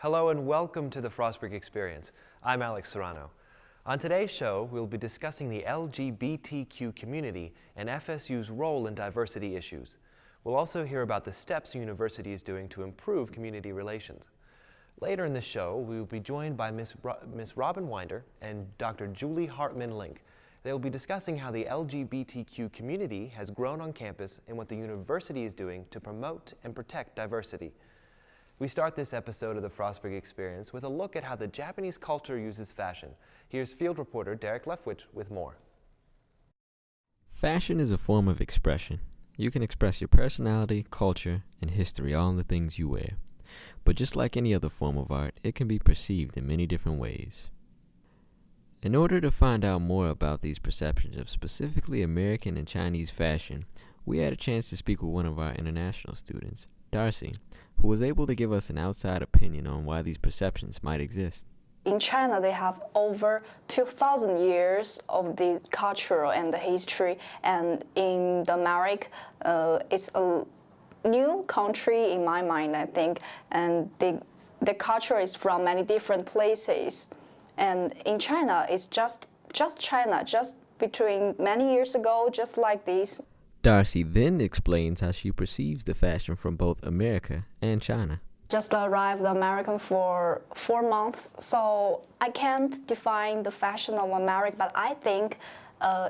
Hello and welcome to the Frostburg Experience. I'm Alex Serrano. On today's show, we'll be discussing the LGBTQ community and FSU's role in diversity issues. We'll also hear about the steps the university is doing to improve community relations. Later in the show, we will be joined by Ms. Robin Winder and Dr. Julie Hartman-Link. They will be discussing how the LGBTQ community has grown on campus and what the university is doing to promote and protect diversity. We start this episode of the Frostburg Experience with a look at how the Japanese culture uses fashion. Here's field reporter Derek Lefwich with more. Fashion is a form of expression. You can express your personality, culture, and history all in the things you wear. But just like any other form of art, it can be perceived in many different ways. In order to find out more about these perceptions of specifically American and Chinese fashion, we had a chance to speak with one of our international students, Darcy, who was able to give us an outside opinion on why these perceptions might exist. In China, they have over 2,000 years of the cultural and the history, and in the America, it's a new country in my mind, I think, and the culture is from many different places. And in China, it's just China, just between many years ago, just like this. Darcy then explains how she perceives the fashion from both America and China. Just arrived American for 4 months, so I can't define the fashion of America, but I think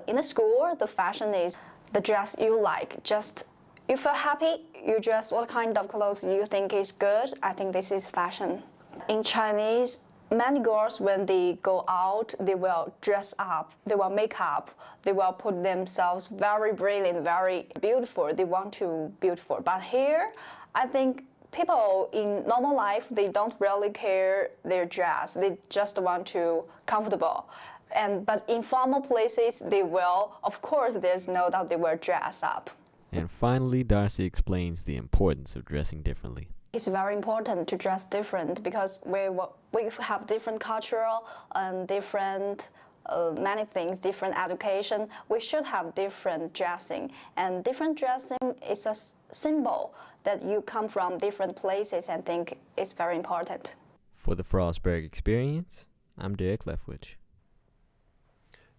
in the school, the fashion is the dress you like. Just you feel happy, you dress what kind of clothes you think is good. I think this is fashion. In Chinese, many girls, when they go out, they will dress up, they will make up, they will put themselves very brilliant, very beautiful. They want to be beautiful. But here, I think people in normal life, they don't really care their dress. They just want to comfortable. But in formal places, they will, of course, there's no doubt they will dress up. And finally, Darcy explains the importance of dressing differently. It's very important to dress different because we have different cultural and different many things, different education. We should have different dressing, and different dressing is a symbol that you come from different places, and think it's very important. For the Frostburg Experience, I'm Derek Lefwich.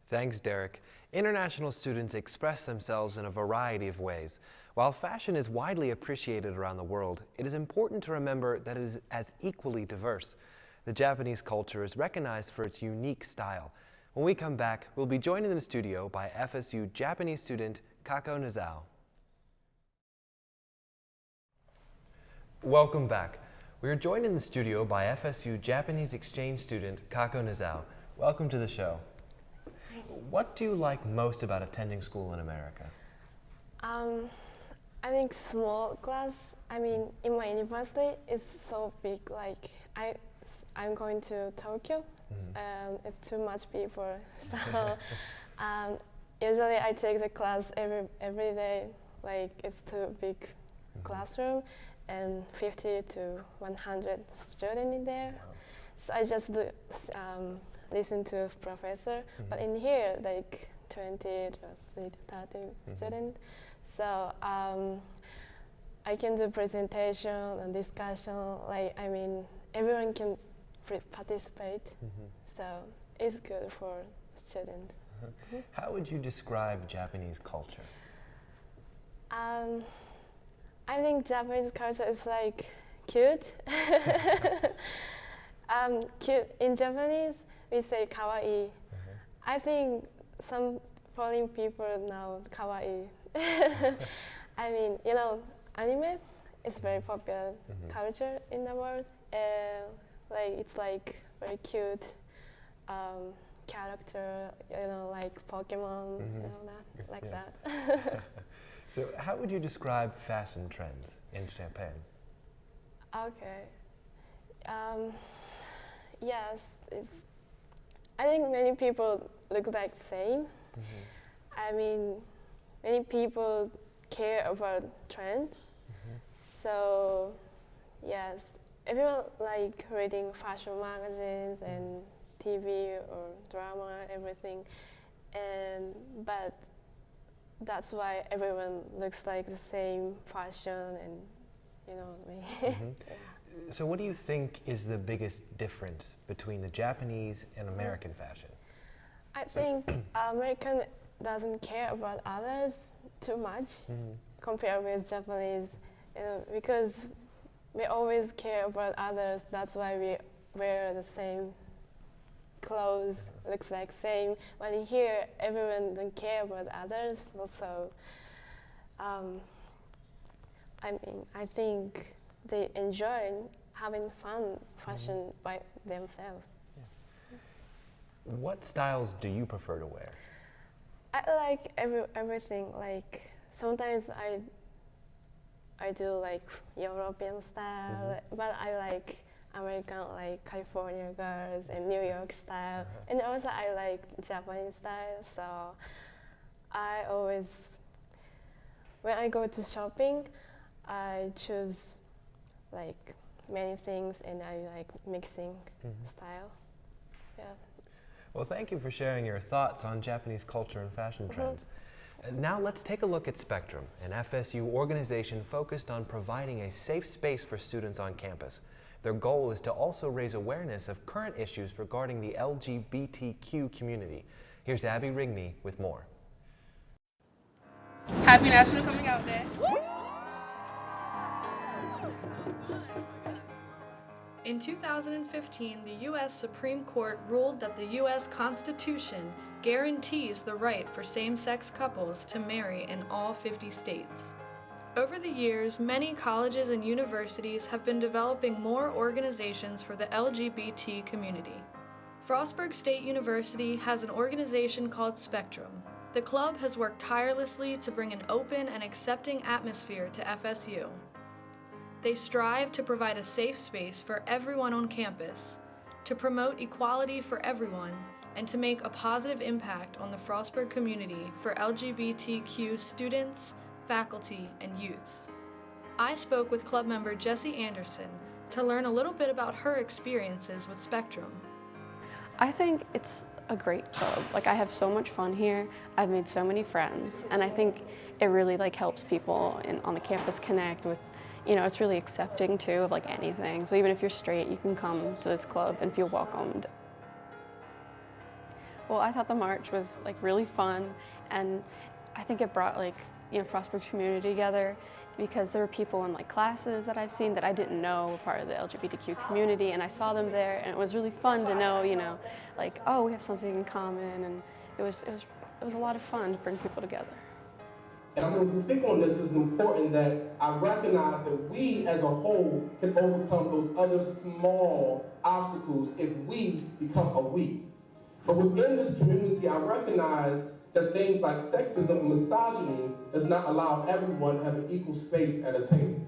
Thanks, Derek. International students express themselves in a variety of ways. While fashion is widely appreciated around the world, it is important to remember that it is as equally diverse. The Japanese culture is recognized for its unique style. When we come back, we'll be joined in the studio by FSU Japanese student Kako Nizao. Welcome back. We are joined in the studio by FSU Japanese exchange student Kako Nizao. Welcome to the show. What do you like most about attending school in America? I think small class. I mean, in my university, it's so big. Like I'm going to Tokyo. It's too much people. So usually I take the class every day. Like it's too big classroom, and 50 to 100 students in there. Wow. So I just listen to professor. But in here, like 20 to 30 students. So I can do presentation and discussion. Like I mean, everyone can participate. So it's good for students. How would you describe Japanese culture? I think Japanese culture is like cute. Cute in Japanese, we say kawaii. I think some foreign people know kawaii. I mean, you know, anime is very popular culture in the world. Like it's like very cute character, you know, like Pokemon, you know that, like that. So, how would you describe fashion trends in Japan? Okay. Yes, I think many people look like same. I mean, many people care about trend. So, yes, everyone like reading fashion magazines and TV or drama, everything. But that's why everyone looks like the same fashion, and you know what I mean. So what do you think is the biggest difference between the Japanese and American fashion? I think American doesn't care about others too much compared with Japanese, because we always care about others. That's why we wear the same clothes, looks like same. When here, everyone don't care about others. Also, I think they enjoy having fun fashion by themselves. What styles do you prefer to wear? I like everything. Like sometimes I do like European style, but I like American, like California girls and New York style, and also I like Japanese style. So I always, when I go to shopping, I choose like many things, and I like mixing style. Yeah. Well, thank you for sharing your thoughts on Japanese culture and fashion trends. Now let's take a look at Spectrum, an FSU organization focused on providing a safe space for students on campus. Their goal is to also raise awareness of current issues regarding the LGBTQ community. Here's Abby Rigney with more. Happy National Coming Out Day. In 2015, the U.S. Supreme Court ruled that the U.S. Constitution guarantees the right for same-sex couples to marry in all 50 states. Over the years, many colleges and universities have been developing more organizations for the LGBT community. Frostburg State University has an organization called Spectrum. The club has worked tirelessly to bring an open and accepting atmosphere to FSU. They strive to provide a safe space for everyone on campus, to promote equality for everyone, and to make a positive impact on the Frostburg community for LGBTQ students, faculty, and youths. I spoke with club member Jessie Anderson to learn a little bit about her experiences with Spectrum. I think it's a great club. Like, I have so much fun here. I've made so many friends, and I think it really helps people on the campus connect with, it's really accepting too of anything. So even if you're straight, you can come to this club and feel welcomed. Well, I thought the march was really fun, and I think it brought Frostburg's community together, because there were people in classes that I've seen that I didn't know were part of the LGBTQ community, and I saw them there, and it was really fun to know, oh, we have something in common, and it was a lot of fun to bring people together. And I'm going to speak on this because it's important that I recognize that we as a whole can overcome those other small obstacles if we become a we. But within this community, I recognize that things like sexism and misogyny does not allow everyone to have an equal space at a table.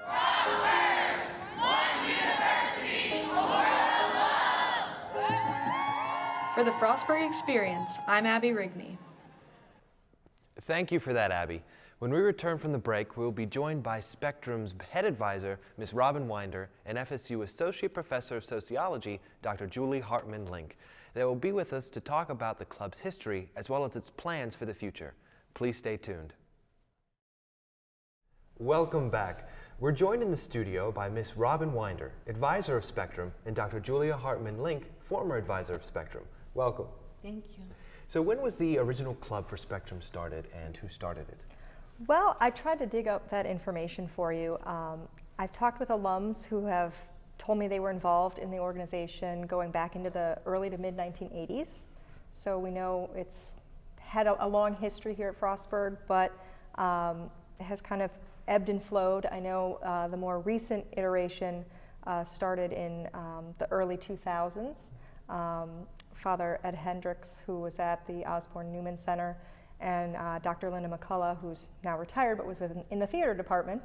Frostburg, one university, a world of love. For the Frostburg Experience, I'm Abby Rigney. Thank you for that, Abby. When we return from the break, we'll be joined by Spectrum's head advisor, Ms. Robin Winder, and FSU Associate Professor of Sociology, Dr. Julie Hartman-Link. They will be with us to talk about the club's history as well as its plans for the future. Please stay tuned. Welcome back. We're joined in the studio by Ms. Robin Winder, advisor of Spectrum, and Dr. Julia Hartman-Link, former advisor of Spectrum. Welcome. Thank you. So when was the original club for Spectrum started, and who started it? Well, I tried to dig up that information for you. I've talked with alums who have told me they were involved in the organization going back into the early to mid 1980s. So we know it's had a long history here at Frostburg, but it has kind of ebbed and flowed. I know the more recent iteration started in the early 2000s. Father Ed Hendricks, who was at the Osborne Newman Center, and Dr. Linda McCullough, who's now retired but was in the theater department.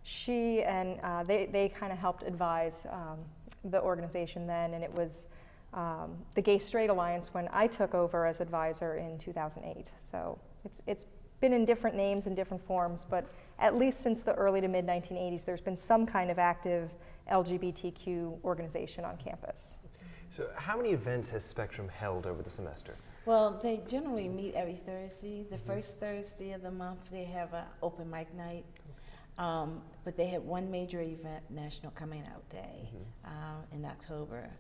She and they kind of helped advise the organization then, and it was the Gay Straight Alliance when I took over as advisor in 2008. So it's been in different names and different forms, but at least since the early to mid 1980s, there's been some kind of active LGBTQ organization on campus. So how many events has Spectrum held over the semester? Well, they generally meet every Thursday. The first Thursday of the month, they have an open mic night. But they had one major event, National Coming Out Day, in October.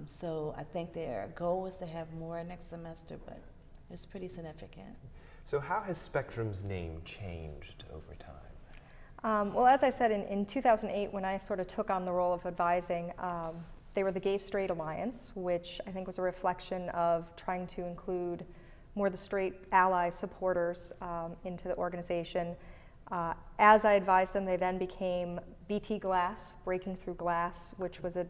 So I think their goal was to have more next semester, but it was pretty significant. So how has Spectrum's name changed over time? Well, as I said, in 2008, when I sort of took on the role of advising, they were the Gay Straight Alliance, which I think was a reflection of trying to include more the straight ally supporters into the organization. As I advised them, they then became BT Glass, Breaking Through Glass, which was an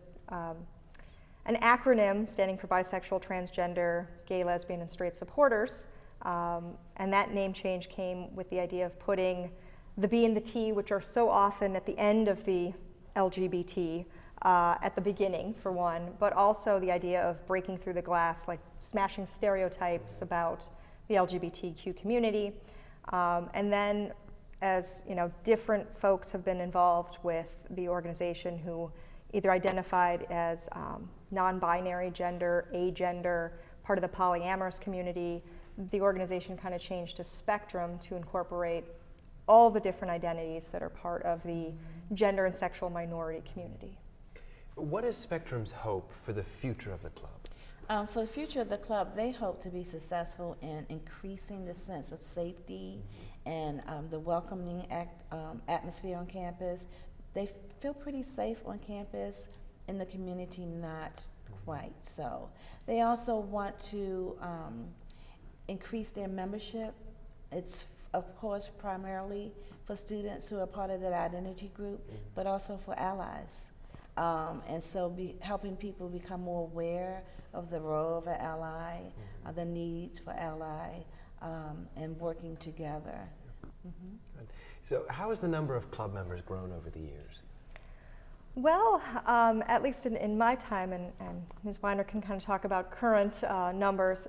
acronym standing for bisexual, transgender, gay, lesbian, and straight supporters. And that name change came with the idea of putting the B and the T, which are so often at the end of the LGBT, at the beginning, for one, but also the idea of breaking through the glass, like smashing stereotypes about the LGBTQ community. And then, as you know, different folks have been involved with the organization who either identified as non-binary gender, agender, part of the polyamorous community. The organization kind of changed to Spectrum to incorporate all the different identities that are part of the gender and sexual minority community. What is Spectrum's hope for the future of the club? For the future of the club, they hope to be successful in increasing the sense of safety and the welcoming atmosphere on campus. They feel pretty safe on campus. In the community, not quite so. They also want to increase their membership. It's, of course, primarily for students who are part of that identity group, but also for allies. And so helping people become more aware of the role of an ally, the needs for ally, and working together. Good. So how has the number of club members grown over the years? Well, at least in my time, and Ms. Weiner can kind of talk about current numbers,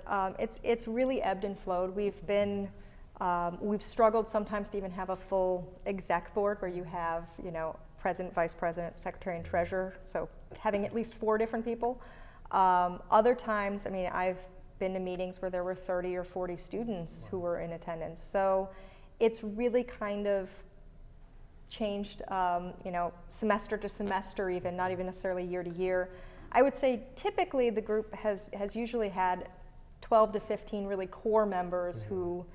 it's really ebbed and flowed. We've struggled sometimes to even have a full exec board where you have, you know, president, vice president, secretary, and treasurer, so having at least 4 different people. Other times, I mean, I've been to meetings where there were 30 or 40 students who were in attendance. So it's really kind of changed, you know, semester to semester even, not even necessarily year to year. I would say typically the group has usually had 12 to 15 really core members who,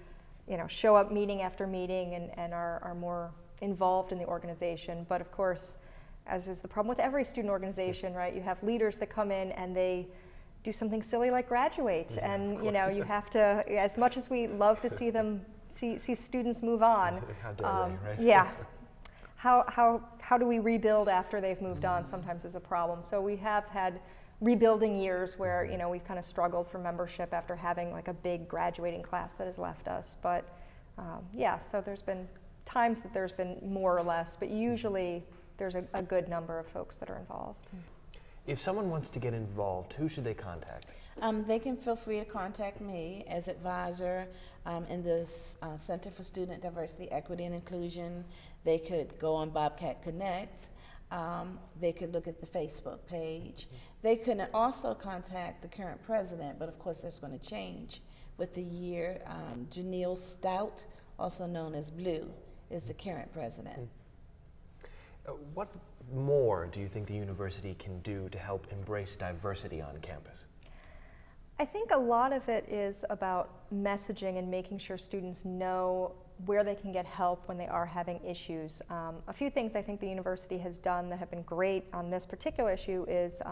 you know, show up meeting after meeting and are more involved in the organization. But of course, as is the problem with every student organization, right, you have leaders that come in and they do something silly like graduate, and you know, you have to, as much as we love to see them, see students move on, How dare they, right? yeah, how do we rebuild after they've moved on sometimes is a problem. So we have had rebuilding years where, you know, we've kind of struggled for membership after having like a big graduating class that has left us. But yeah, so there's been times that there's been more or less, but usually there's a good number of folks that are involved. If someone wants to get involved, who should they contact? They can feel free to contact me as advisor in the Center for Student Diversity, Equity, and Inclusion. They could go on Bobcat Connect. They could look at the Facebook page. They can also contact the current president, but of course that's going to change with the year. Janelle Stout, also known as Blue, is the current president. What more do you think the university can do to help embrace diversity on campus? I think a lot of it is about messaging and making sure students know where they can get help when they are having issues. A few things I think the university has done that have been great on this particular issue is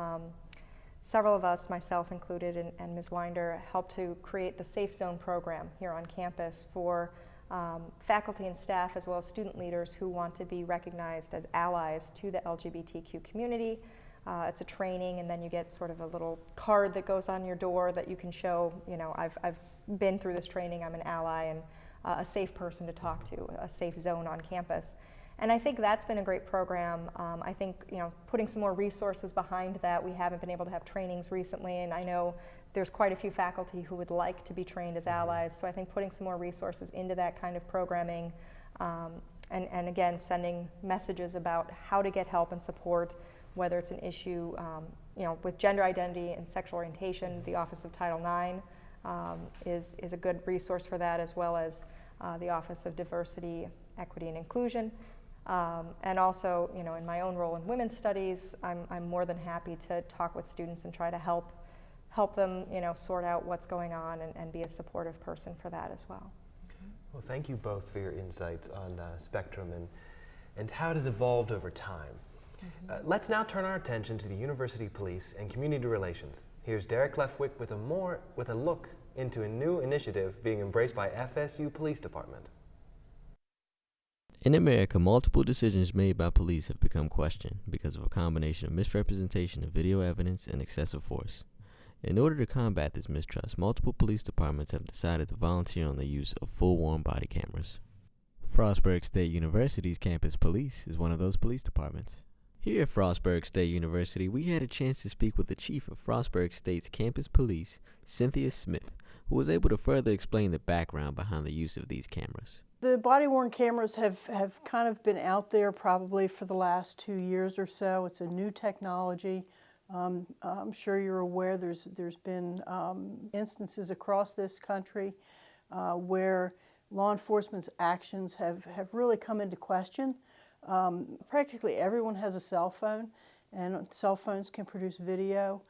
several of us, myself included, and Ms. Winder, helped to create the Safe Zone program here on campus for faculty and staff as well as student leaders who want to be recognized as allies to the LGBTQ community. It's a training, and then you get sort of a little card that goes on your door that you can show, you know, I've been through this training, I'm an ally, and a safe person to talk to, a safe zone on campus. And I think that's been a great program. I think, you know, putting some more resources behind that. We haven't been able to have trainings recently, and I know there's quite a few faculty who would like to be trained as allies, so I think putting some more resources into that kind of programming, and again, sending messages about how to get help and support, whether it's an issue, you know, with gender identity and sexual orientation. The Office of Title IX is a good resource for that, as well as the Office of Diversity, Equity, and Inclusion. And also, you know, in my own role in women's studies, I'm more than happy to talk with students and try to help them, you know, sort out what's going on and be a supportive person for that as well. Well, thank you both for your insights on Spectrum and how it has evolved over time. Let's now turn our attention to the University Police and Community Relations. Here's Derek Lefwick with a look into a new initiative being embraced by FSU Police Department. In America, multiple decisions made by police have become questioned because of a combination of misrepresentation of video evidence and excessive force. In order to combat this mistrust, multiple police departments have decided to volunteer on the use of full-worn body cameras. Frostburg State University's campus police is one of those police departments. Here at Frostburg State University, we had a chance to speak with the chief of Frostburg State's campus police, Cynthia Smith, who was able to further explain the background behind the use of these cameras. The body-worn cameras have kind of been out there probably for the last 2 years or so. It's a new technology. I'm sure you're aware there's been instances across this country where law enforcement's actions have really come into question. Practically everyone has a cell phone, and cell phones can produce video.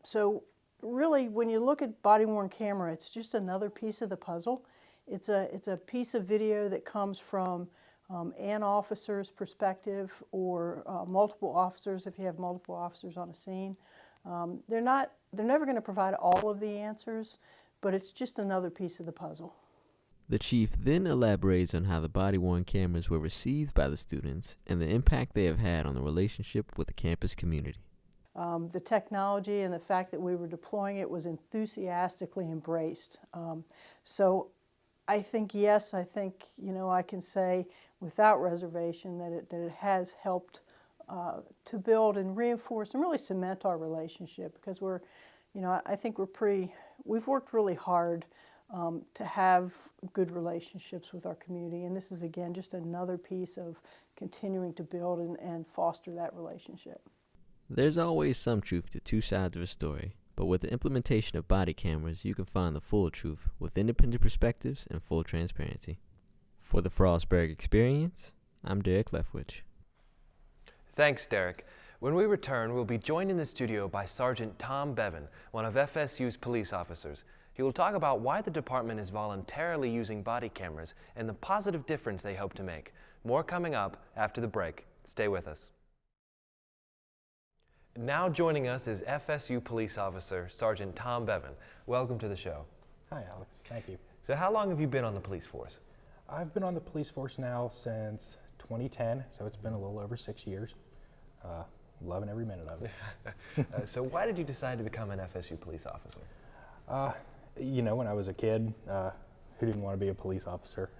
So really, when you look at body-worn camera, it's just another piece of the puzzle. It's a piece of video that comes from an officer's perspective, or multiple officers if you have multiple officers on a scene. They're never going to provide all of the answers, but it's just another piece of the puzzle. The chief then elaborates on how the body-worn cameras were received by the students and the impact they have had on the relationship with the campus community. The technology and the fact that we were deploying it was enthusiastically embraced. So I think, yes, I think, you know, I can say without reservation that it has helped to build and reinforce and really cement our relationship, because we're, you know, I think we've worked really hard to have good relationships with our community, and this is again just another piece of continuing to build and foster that relationship. There's always some truth to two sides of a story, but with the implementation of body cameras, you can find the full truth with independent perspectives and full transparency. For the Frostburg Experience, I'm Derek Lefwich. Thanks, Derek. When we return, we'll be joined in the studio by Sergeant Tom Bevan, one of FSU's police officers. He will talk about why the department is voluntarily using body cameras and the positive difference they hope to make. More coming up after the break. Stay with us. Now joining us is FSU police officer Sergeant Tom Bevan. Welcome to the show. Hi, Alex. Thank you. So how long have you been on the police force? I've been on the police force now since 2010, so it's been a little over 6 years. Loving every minute of it. So why did you decide to become an FSU police officer? You know, when I was a kid, who didn't want to be a police officer?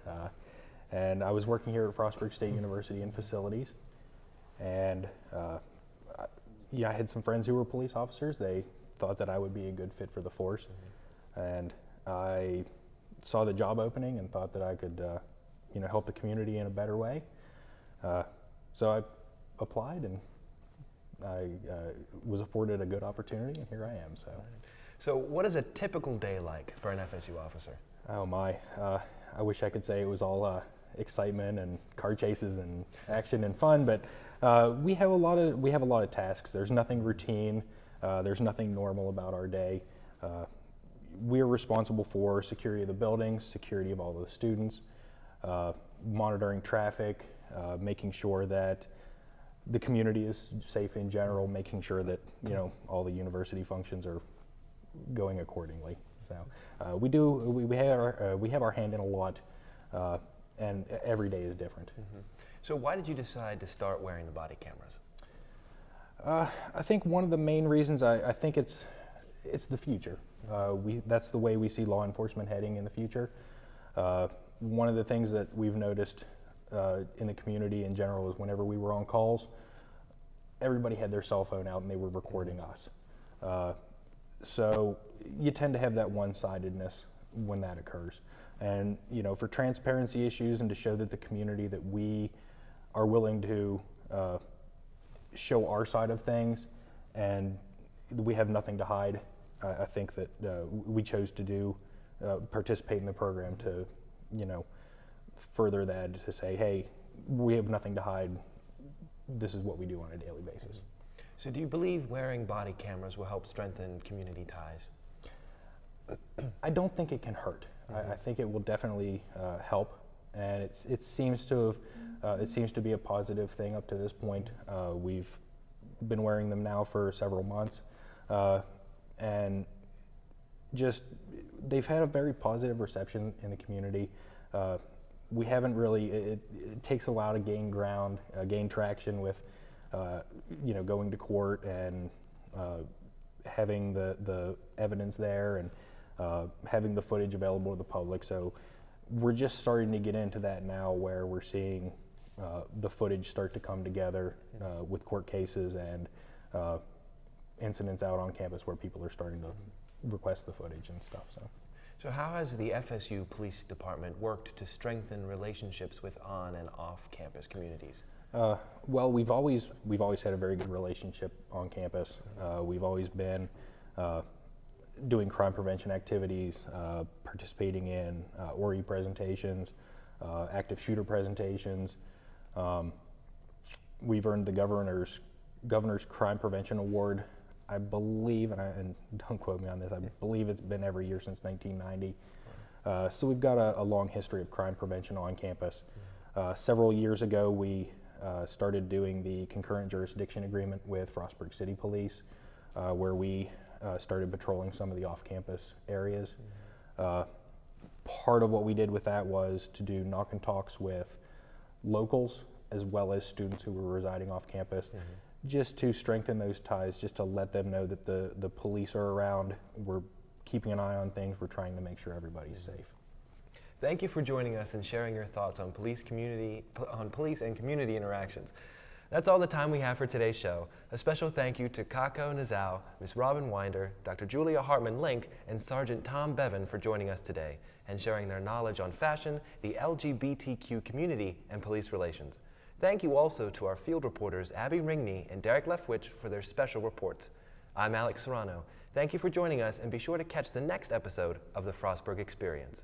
And I was working here at Frostburg State University in facilities, and yeah, I had some friends who were police officers. They thought that I would be a good fit for the force, and I saw the job opening and thought that I could, you know, help the community in a better way. So I applied, and I was afforded a good opportunity, and here I am. So what is a typical day like for an FSU officer? Oh my, I wish I could say it was all excitement and car chases and action and fun, but we have a lot of tasks. There's nothing routine. There's nothing normal about our day. We're responsible for security of the buildings, security of all the students, monitoring traffic, making sure that the community is safe in general, making sure that, you know, all the university functions are going accordingly. So we have our hand in a lot, and every day is different. Mm-hmm. So why did you decide to start wearing the body cameras? I think one of the main reasons, I think it's the future. That's the way we see law enforcement heading in the future. One of the things that we've noticed in the community in general is whenever we were on calls, everybody had their cell phone out and they were recording us. So you tend to have that one-sidedness when that occurs. And, you know, for transparency issues and to show that the community that we are willing to show our side of things and we have nothing to hide, I think that we chose to participate in the program to, you know, further that, to say, hey, we have nothing to hide. This is what we do on a daily basis. So do you believe wearing body cameras will help strengthen community ties? I don't think it can hurt. I think it will definitely help, and it seems to be a positive thing up to this point. We've been wearing them now for several months, and just they've had a very positive reception in the community. We haven't really. It takes a while to gain ground, gain traction with, going to court and having the evidence there and having the footage available to the public. So we're just starting to get into that now, where we're seeing the footage start to come together with court cases and incidents out on campus where people are starting to request the footage and stuff. So how has the FSU Police Department worked to strengthen relationships with on and off campus communities? Well, we've always had a very good relationship on campus. We've always been doing crime prevention activities, participating in ORI presentations, active shooter presentations. We've earned the governor's Crime Prevention Award, I believe, and don't quote me on this, I believe it's been every year since 1990. So we've got a long history of crime prevention on campus. Several years ago, we started doing the concurrent jurisdiction agreement with Frostburg City Police, where we started patrolling some of the off-campus areas. Part of what we did with that was to do knock and talks with locals as well as students who were residing off campus, just to strengthen those ties, just to let them know that the police are around, we're keeping an eye on things, we're trying to make sure everybody's safe. Thank you for joining us and sharing your thoughts on police and community interactions. That's all the time we have for today's show. A special thank you to Kako Nazau, Ms. Robin Winder, Dr. Julia Hartman-Link, and Sergeant Tom Bevan for joining us today and sharing their knowledge on fashion, the LGBTQ community, and police relations. Thank you also to our field reporters Abby Ringney and Derek Lefwich for their special reports. I'm Alex Serrano. Thank you for joining us, and be sure to catch the next episode of the Frostburg Experience.